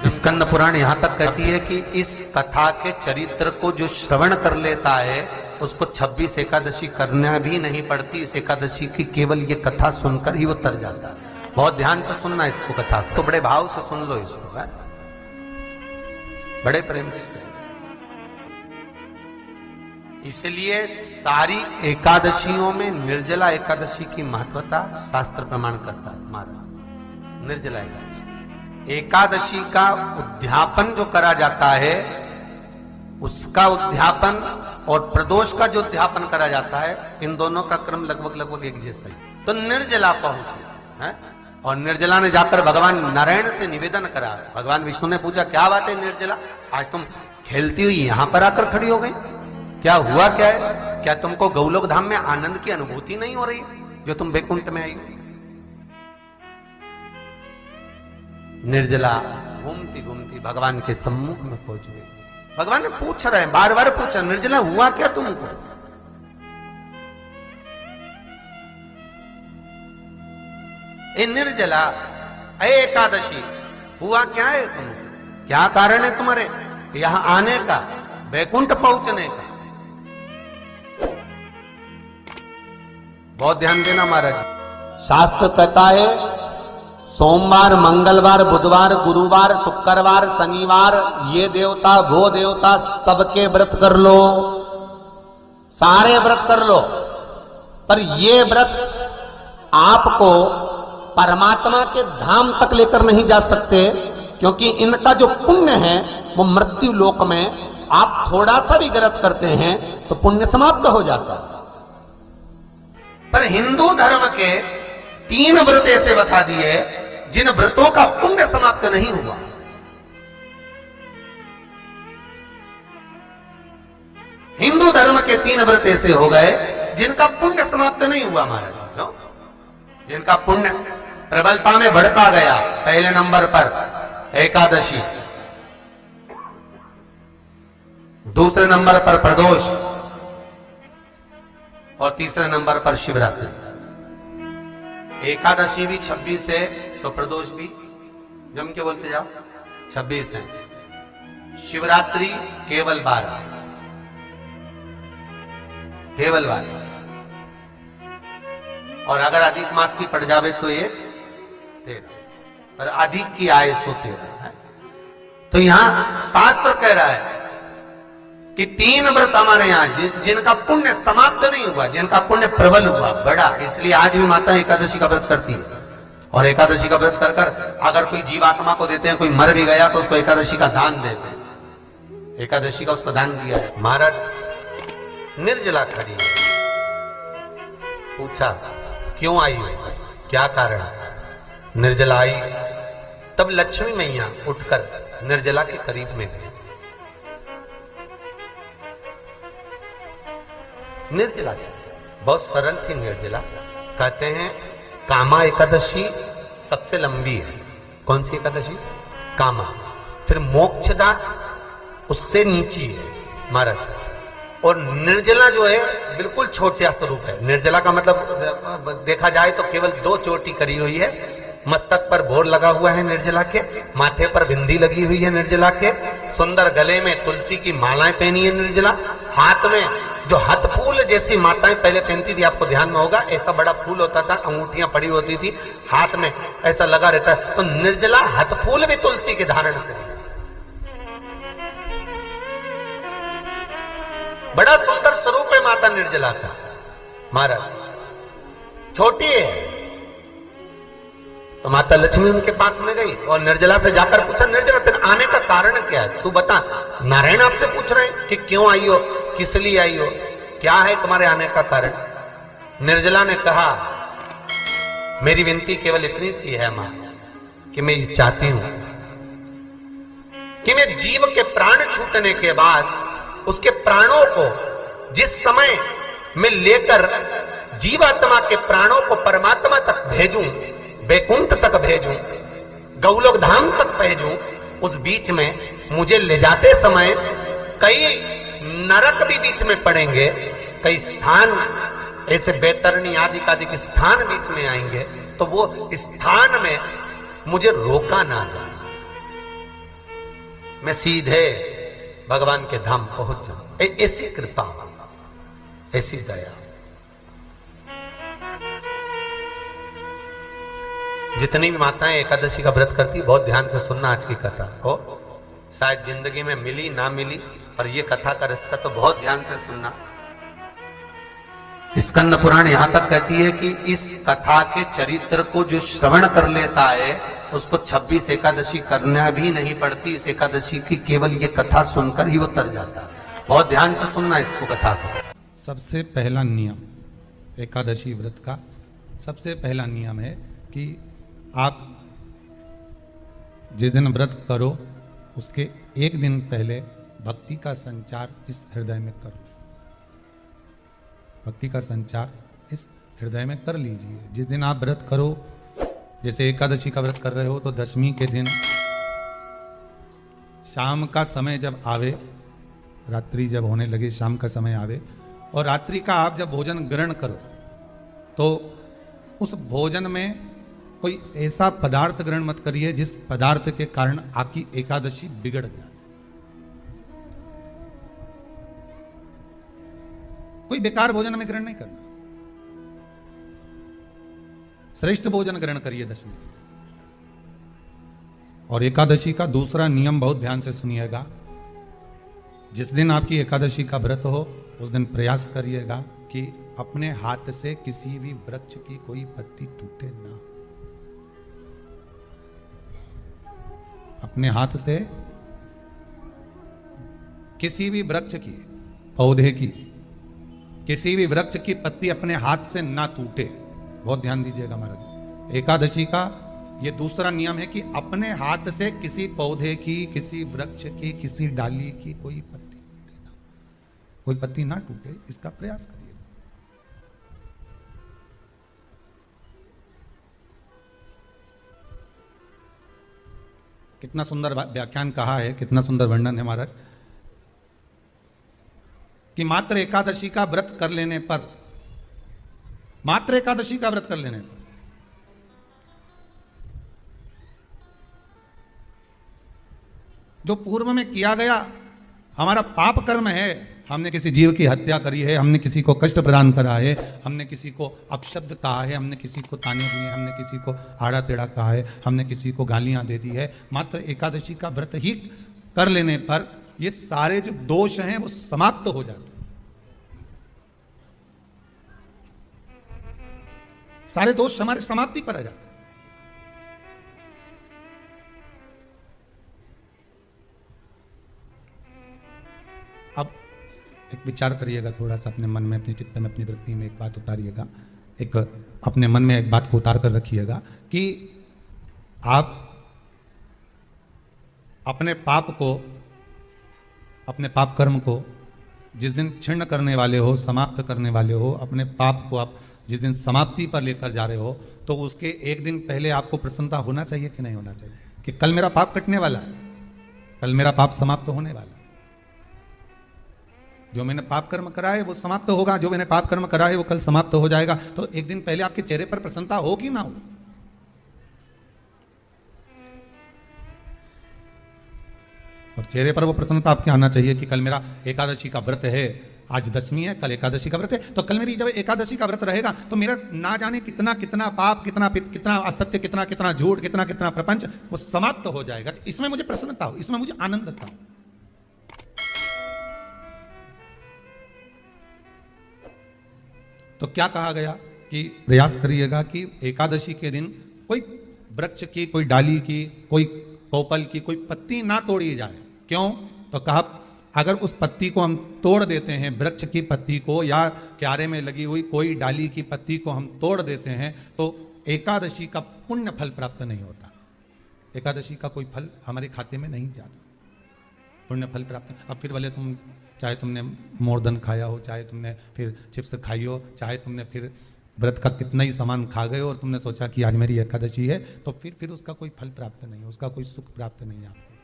स्कंद पुराण यहां तक कहती है कि इस कथा के चरित्र को जो श्रवण कर लेता है उसको 26 एकादशी करना भी नहीं पड़ती। इस एकादशी की केवल ये कथा सुनकर ही वो तर जाता है। बहुत ध्यान से सुनना इसको, कथा तो बड़े भाव से सुन लो इसको, है? बड़े प्रेम से। इसलिए सारी एकादशियों में निर्जला एकादशी की महत्वता शास्त्र प्रमाण करता है महाराज। निर्जला एकादशी का उद्यापन जो करा जाता है, उसका उद्यापन और प्रदोष का जो उद्यापन करा जाता है, इन दोनों का क्रम लगभग एक जैसा ही। तो निर्जला पहुंचे है, और निर्जला ने जाकर भगवान नारायण से निवेदन करा। भगवान विष्णु ने पूछा, क्या बात है निर्जला, आज तुम खेलती हुई यहां पर आकर खड़ी हो गई, क्या हुआ, क्या है? क्या तुमको गौलोक धाम में आनंद की अनुभूति नहीं हो रही जो तुम बैकुंठ में आई हो? निर्जला घूमती घूमती भगवान के सम्मुख में पहुंच गई। भगवान ने पूछ रहे हैं, बार बार पूछा, निर्जला हुआ क्या तुमको? ए निर्जला, ए एकादशी, हुआ क्या है तुमको? क्या कारण है तुम्हारे यहां आने का, बैकुंठ पहुंचने का? बहुत ध्यान देना महाराज। शास्त्र कहता है सोमवार, मंगलवार, बुधवार, गुरुवार, शुक्रवार, शनिवार, ये देवता वो देवता सबके व्रत कर लो, सारे व्रत कर लो, पर ये व्रत आपको परमात्मा के धाम तक लेकर नहीं जा सकते, क्योंकि इनका जो पुण्य है वो मृत्यु लोक में आप थोड़ा सा भी व्रत करते हैं तो पुण्य समाप्त हो जाता है। पर हिंदू धर्म के 3 व्रत ऐसे बता दिए जिन व्रतों का पुण्य समाप्त नहीं हुआ। हिंदू धर्म के 3 व्रत ऐसे हो गए जिनका पुण्य समाप्त नहीं हुआ महाराज, जिनका पुण्य प्रबलता में बढ़ता गया। पहले नंबर पर एकादशी, दूसरे नंबर पर प्रदोष, और तीसरे नंबर पर शिवरात्रि। एकादशी भी 26 है तो प्रदोष भी जम के बोलते जाओ 26 है। शिवरात्रि केवल 12, केवल 12, और अगर अधिक मास की पड़ जावे तो ये 13, पर अधिक की आय तो 13 है। तो यहां शास्त्र कह रहा है कि 3 व्रत हमारे यहां जिनका पुण्य समाप्त नहीं हुआ, जिनका पुण्य प्रबल हुआ, बड़ा। इसलिए आज भी माता एकादशी का व्रत करती है, और एकादशी का व्रत कर कर अगर कोई जीवात्मा को देते हैं, कोई मर भी गया तो उसको एकादशी का दान देते हैं। एकादशी का उसको दान दिया है। महाराज निर्जला खड़ी है, पूछा क्यों आई हो, क्या कारण? निर्जला आई, तब लक्ष्मी मैया उठकर निर्जला के करीब में गई। निर्जला बहुत सरल थी निर्जला। कहते हैं कामा एकादशी सबसे लंबी है। कौन सी एकादशी? कामा। फिर मोक्षदा उससे नीची है महाराज। और निर्जला जो है बिल्कुल छोटा स्वरूप है। निर्जला का मतलब देखा जाए तो केवल 2 चोटी करी हुई है। मस्तक पर भोर लगा हुआ है निर्जला के, माथे पर बिंदी लगी हुई है निर्जला के, सुंदर गले में तुलसी की मालाएं पहनी है निर्जला, हाथ में जो हाथ फूल जैसी माताएं पहले पहनती थी, आपको ध्यान में होगा, ऐसा बड़ा फूल होता था, अंगूठियां पड़ी होती थी, हाथ में ऐसा लगा रहता है। तो निर्जला हाथ फूल भी तुलसी के धारण करी। बड़ा सुंदर स्वरूप है माता निर्जला का महाराज। छोटी है तो माता लक्ष्मी उनके पास में गई और निर्जला से जाकर पूछा, निर्जला तेरे आने का कारण क्या है, तू बता। नारायण आपसे पूछ रहे हैं कि क्यों आई हो, किस लिए आई हो, क्या है तुम्हारे आने का कारण? निर्जला ने कहा, मेरी विनती केवल इतनी सी है मां, कि मैं ये चाहती हूं कि मैं जीव के प्राण छूटने के बाद उसके प्राणों को जिस समय मैं लेकर जीवात्मा के प्राणों को परमात्मा तक भेजूं, बैकुंठ तक भेजूं, गौलोक धाम तक भेजूं, उस बीच में मुझे ले जाते समय कई नरक भी बीच में पड़ेंगे, कई स्थान ऐसे बैतरणी आदि के स्थान बीच में आएंगे, तो वो स्थान में मुझे रोका ना जाए। मैं सीधे भगवान के धाम पहुंच जाऊं। ऐसी कृपा, ऐसी दया। जितनी भी माताएं एकादशी का व्रत करती, बहुत ध्यान से सुनना आज की कथा को। शायद जिंदगी में मिली ना मिली, पर यह कथा का रिश्ता तो बहुत ध्यान से सुनना। स्कंद पुराण यहां तक कहती है कि इस कथा के चरित्र को जो श्रवण कर लेता है उसको 26 एकादशी करना भी नहीं पड़ती। इस एकादशी की केवल ये कथा सुनकर ही वो तर जाता है। बहुत ध्यान से सुनना इसको, कथा को। सबसे पहला नियम एकादशी व्रत का, सबसे पहला नियम है कि आप जिस दिन व्रत करो उसके एक दिन पहले भक्ति का संचार इस हृदय में करो। भक्ति का संचार इस हृदय में कर लीजिए। जिस दिन आप व्रत करो, जैसे एकादशी का व्रत कर रहे हो तो दशमी के दिन शाम का समय जब आवे, रात्रि जब होने लगे, शाम का समय आवे और रात्रि का आप जब भोजन ग्रहण करो तो उस भोजन में कोई ऐसा पदार्थ ग्रहण मत करिए जिस पदार्थ के कारण आपकी एकादशी बिगड़ जाए। कोई बेकार भोजन में ग्रहण नहीं करना, श्रेष्ठ भोजन ग्रहण करिए दशमी। और एकादशी का दूसरा नियम बहुत ध्यान से सुनिएगा। जिस दिन आपकी एकादशी का व्रत हो उस दिन प्रयास करिएगा कि अपने हाथ से किसी भी वृक्ष की कोई पत्ती टूटे ना। अपने हाथ से किसी भी वृक्ष की, पौधे की, किसी भी वृक्ष की पत्ती अपने हाथ से ना टूटे। बहुत ध्यान दीजिएगा महाराज। एकादशी का ये दूसरा नियम है कि अपने हाथ से किसी पौधे की, किसी वृक्ष की, किसी डाली की कोई पत्ती टूटे ना, कोई पत्ती ना टूटे, इसका प्रयास करिए। कितना सुंदर व्याख्यान कहा है, कितना सुंदर वर्णन है महाराज कि मात्र एकादशी का व्रत कर लेने पर, मात्र एकादशी का व्रत कर लेने पर जो पूर्व में किया गया हमारा पाप कर्म है, हमने किसी जीव की हत्या करी है, हमने किसी को कष्ट प्रदान करा है, हमने किसी को अपशब्द कहा है, हमने किसी को ताने दिए, हमने किसी को आड़ा टेढ़ा कहा है, हमने किसी को गालियां दे दी है, मात्र एकादशी का व्रत ही कर लेने पर ये सारे जो दोष हैं वो समाप्त हो जाते हैं। सारे दोष हमारे समाप्ति पर आ जाते हैं। अब एक विचार करिएगा थोड़ा सा अपने मन में, अपने चित्त में, अपनी वृत्ति में एक बात उतारिएगा। एक अपने मन में एक बात को उतार कर रखिएगा कि आप अपने पाप को, अपने पाप कर्म को जिस दिन छिन्न करने वाले हो, समाप्त करने वाले हो, अपने पाप को आप जिस दिन समाप्ति पर लेकर जा रहे हो तो उसके एक दिन पहले आपको प्रसन्नता होना चाहिए कि नहीं होना चाहिए कि कल मेरा पाप कटने वाला है, कल मेरा पाप समाप्त होने वाला है। जो मैंने पाप कर्म करा है वो समाप्त होगा, जो मैंने पाप कर्म करा है वो कल समाप्त हो जाएगा। तो एक दिन पहले आपके चेहरे पर प्रसन्नता हो कि ना हो? और चेहरे पर वो प्रसन्नता आपके आना चाहिए कि कल मेरा एकादशी का व्रत है, आज दशमी है, कल एकादशी का व्रत है, तो कल मेरी जब एकादशी का व्रत रहेगा तो मेरा ना जाने कितना कितना पाप, कितना कितना असत्य, कितना कितना झूठ, कितना कितना प्रपंच वो समाप्त हो जाएगा। इसमें मुझे प्रसन्नता हो, इसमें मुझे आनंद था। तो क्या कहा गया कि प्रयास करिएगा कि एकादशी के दिन कोई वृक्ष की, कोई डाली की, कोई पोपल की कोई पत्ती ना तोड़ी जाए। क्यों? तो कहा अगर उस पत्ती को हम तोड़ देते हैं, वृक्ष की पत्ती को या क्यारे में लगी हुई कोई डाली की पत्ती को हम तोड़ देते हैं तो एकादशी का पुण्य फल प्राप्त नहीं होता। एकादशी का कोई फल हमारे खाते में नहीं जाता, पुण्य फल प्राप्त। अब फिर भले तुम, चाहे तुमने मोरधन खाया हो, चाहे तुमने फिर चिप्स खाई हो, चाहे तुमने फिर व्रत का कितना ही सामान खा गए और तुमने सोचा कि आज मेरी एकादशी है, तो फिर उसका कोई फल प्राप्त नहीं है, उसका कोई सुख प्राप्त नहीं है आपको।